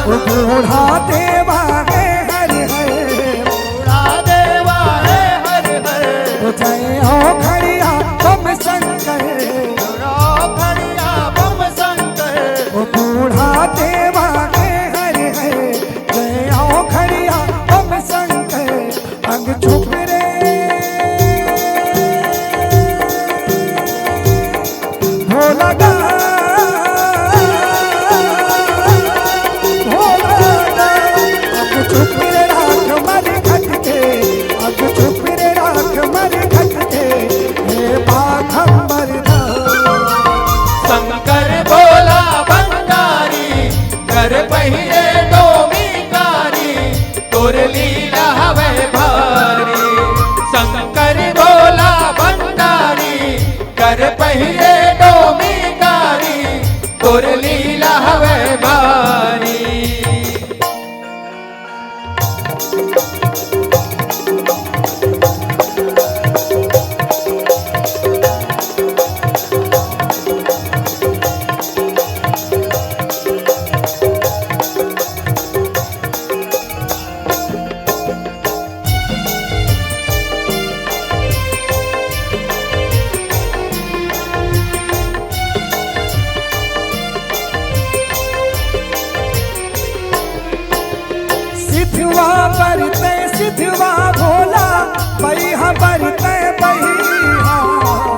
वो बूढ़ा देवा है हर हर, बूढ़ा देवा है हर हर। वो जय हो खड़िया बम शंकर, खड़िया बम शंकर। वो बूढ़ा देवा है हर हर, जय हो खड़िया बम शंकर। अंग छुप रे भोला गा, भोला गा। अंग छुप रे राख मर खटके, अंग छुप रे राख मर खटके, हे बाघंबर धाम। शंकर भोला भंडारी कर पहिरे डोमिकारी, तोर लीला हवे भारी। शंकर भोला भंडारी कर पहिरे डोमिकारी, तोर लीला हवे भारी। सिद्धवा बरते सिद्धवा भोला, बैहा बरते बैहा।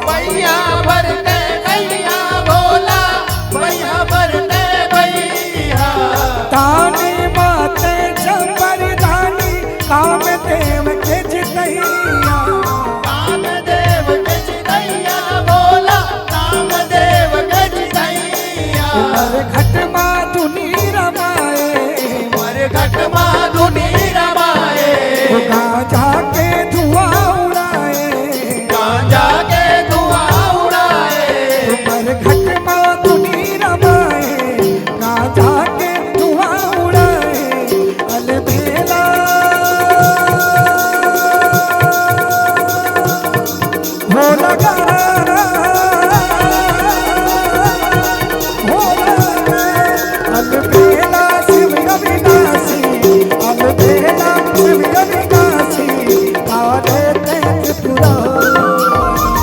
बैया भरते बैया भोला, बैया भरते बैया। ताने माते जबरदानी, कामदेव के जितैया। कामदेव के जितैया भोला, कामदेव के जितैया। उमर घट माधुनी रमाए, मर घट माधुनी रमाए। गांजा के धुआं उड़ाए, गांजा के धुआं उड़ाए। उमर घट माधुनी रमाए, गांजा के धुआं उड़ाए। अलबेला भोला गा, भोला गा। अलबेला शिव अविनाशी, अलबेला शिव अविनाशी, आले त्रिपुरा।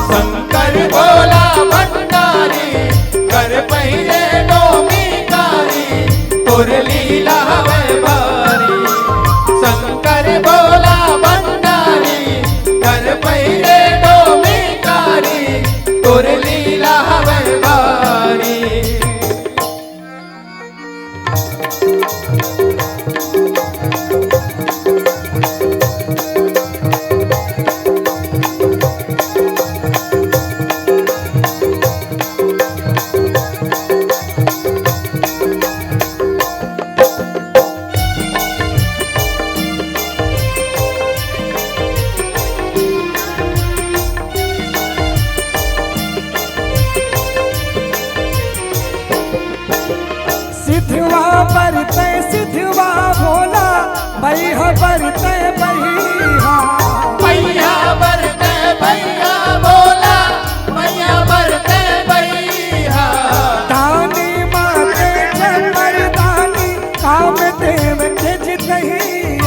शंकर भोला भंडारी कर पहिरे डोमिकारी, तोर लीला हवे भारी। शंकर भोला भंडारी कर पहिरे डोमिकारी, तोर लीला हवे भारी। सिद्धवा बरते सिद्धवा भोला, बैहा बरते बैहा। भैया भरते भैया भोला, भैया भरते भैया। ताने माते जबरदानी, कामदेव के जितैया।